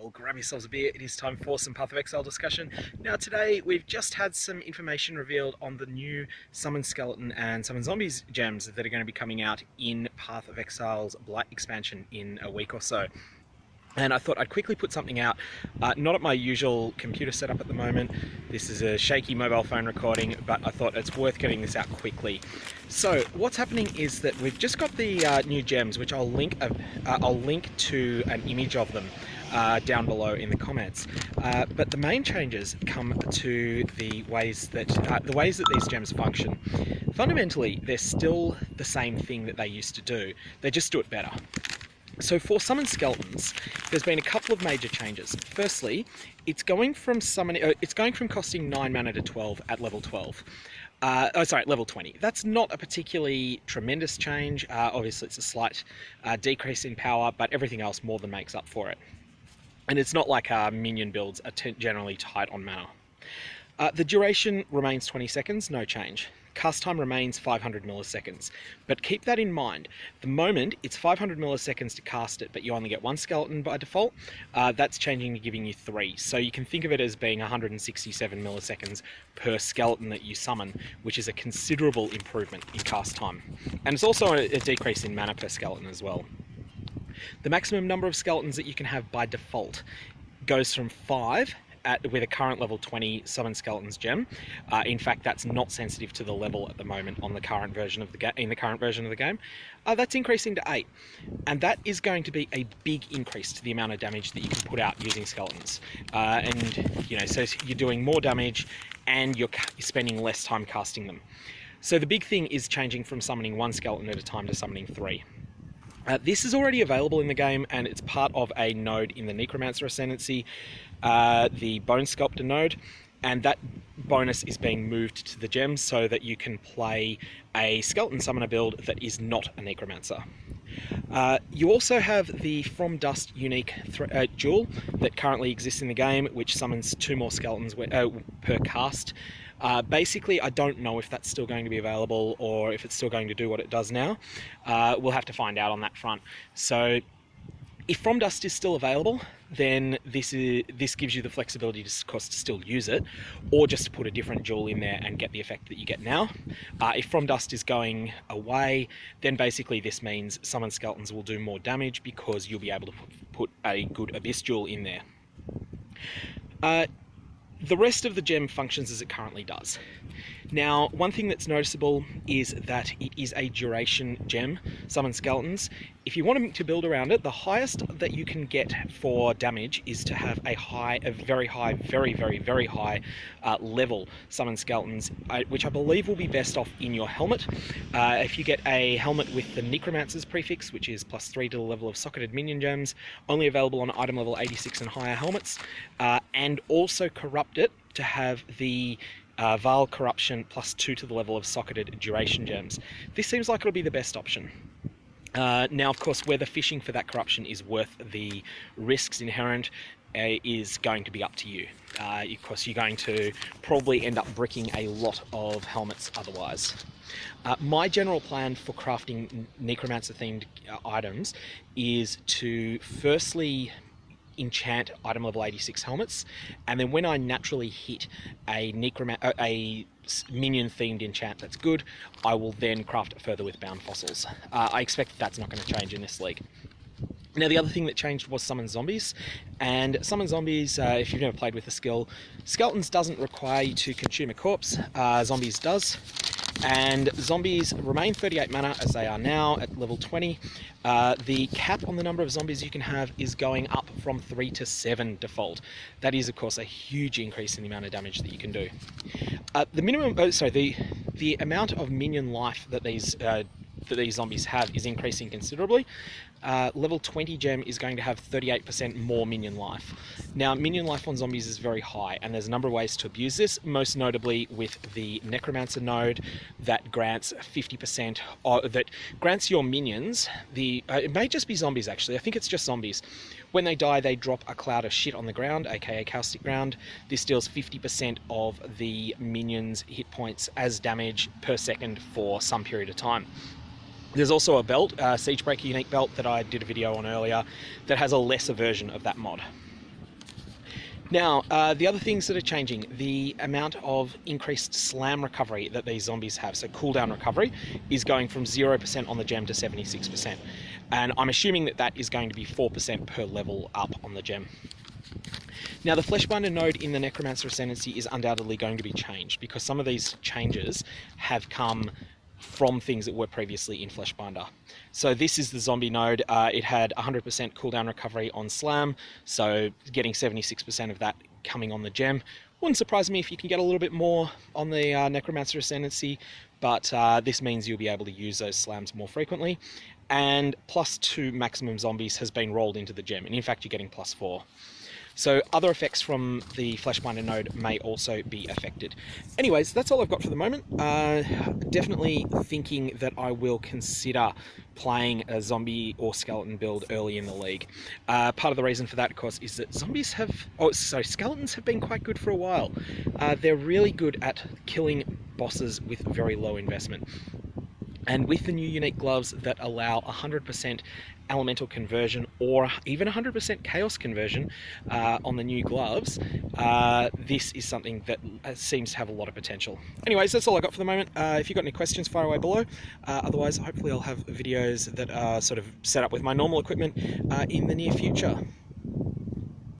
all grab yourselves a beer. It is time for some Path of Exile discussion. Now today we've just had some information revealed on the new Summon Skeleton and Summon Zombies gems that are going to be coming out in Path of Exile's Blight expansion in a week or so. And I thought I'd quickly put something out, not at my usual computer setup at the moment. This is a shaky mobile phone recording, but I thought it's worth getting this out quickly. So what's happening is that we've just got the new gems, which I'll link to an image of them down below in the comments. But the main changes come to the ways that these gems function. Fundamentally, they're still the same thing that they used to do. They just do it better. So for Summon Skeletons, there's been a couple of major changes. Firstly, it's going from costing 9 mana to 12 at level 12. Level 20. That's not a particularly tremendous change. Obviously, it's a slight decrease in power, but everything else more than makes up for it. And it's not like minion builds are generally tight on mana. The duration remains 20 seconds, no change. Cast time remains 500 milliseconds, but keep that in mind. The moment it's 500 milliseconds to cast it, but you only get one skeleton by default, that's changing to giving you 3. So you can think of it as being 167 milliseconds per skeleton that you summon, which is a considerable improvement in cast time. And it's also a decrease in mana per skeleton as well. The maximum number of skeletons that you can have by default goes from 5 with a current level 20 Summon Skeletons gem. In fact, that's not sensitive to the level at the moment on the current version of the game. That's increasing to 8, and that is going to be a big increase to the amount of damage that you can put out using skeletons. So you're doing more damage, and you're spending less time casting them. So the big thing is changing from summoning one skeleton at a time to summoning 3. This is already available in the game, and it's part of a node in the Necromancer ascendancy, the Bone Sculptor node, and that bonus is being moved to the gems so that you can play a skeleton summoner build that is not a Necromancer. You also have the From Dust unique jewel that currently exists in the game, which summons 2 more skeletons per cast. Basically, I don't know if that's still going to be available or if it's still going to do what it does now. We'll have to find out on that front. So if From Dust is still available, then this gives you the flexibility to, of course, to still use it, or just to put a different jewel in there and get the effect that you get now. If From Dust is going away, then basically this means Summon Skeletons will do more damage because you'll be able to put a good Abyss jewel in there. The rest of the gem functions as it currently does. Now, one thing that's noticeable is that it is a duration gem, Summon Skeletons. If you want to build around it, the highest that you can get for damage is to have a very high level Summon Skeletons, which I believe will be best off in your helmet. If you get a helmet with the Necromancer's prefix, which is +3 to the level of socketed minion gems, only available on item level 86 and higher helmets, and also corrupt it to have the Vaal Corruption +2 to the level of socketed duration gems. This seems like it'll be the best option. Now, of course, whether fishing for that corruption is worth the risks inherent is going to be up to you. Of course, you're going to probably end up bricking a lot of helmets otherwise. My general plan for crafting Necromancer-themed items is to firstly enchant item level 86 helmets, and then when I naturally hit a minion themed enchant that's good, I will then craft it further with bound fossils. I expect that's not going to change in this league. Now, the other thing that changed was Summon Zombies, and Summon Zombies, if you've never played with the skill, Skeletons doesn't require you to consume a corpse, Zombies does. And Zombies remain 38 mana as they are now at level 20. The cap on the number of zombies you can have is going up from 3 to 7 default. That is, of course, a huge increase in the amount of damage that you can do. The amount of minion life that these zombies have is increasing considerably. Level 20 gem is going to have 38% more minion life. Now, minion life on zombies is very high, and there's a number of ways to abuse this, most notably with the Necromancer node that grants 50%, that grants your minions, it may just be zombies actually, I think it's just zombies. When they die, they drop a cloud of shit on the ground, aka caustic ground. This deals 50% of the minions' hit points as damage per second for some period of time. There's also a belt, Siegebreaker unique belt, that I did a video on earlier, that has a lesser version of that mod. Now, the other things that are changing, the amount of increased slam recovery that these zombies have, so cooldown recovery, is going from 0% on the gem to 76%. And I'm assuming that that is going to be 4% per level up on the gem. Now, the Fleshbinder node in the Necromancer Ascendancy is undoubtedly going to be changed, because some of these changes have come from things that were previously in Fleshbinder. So this is the zombie node. It had 100% cooldown recovery on slam, so getting 76% of that coming on the gem. Wouldn't surprise me if you can get a little bit more on the Necromancer Ascendancy, but this means you'll be able to use those slams more frequently. And +2 maximum zombies has been rolled into the gem, and in fact you're getting +4. So other effects from the Fleshbinder node may also be affected. Anyways, that's all I've got for the moment. Definitely thinking that I will consider playing a zombie or skeleton build early in the league. Part of the reason for that, of course, is that skeletons have been quite good for a while. They're really good at killing bosses with very low investment. And with the new unique gloves that allow 100% elemental conversion or even 100% chaos conversion on the new gloves, this is something that seems to have a lot of potential. Anyways, that's all I got for the moment. If you've got any questions, fire away below. Otherwise, hopefully I'll have videos that are sort of set up with my normal equipment in the near future.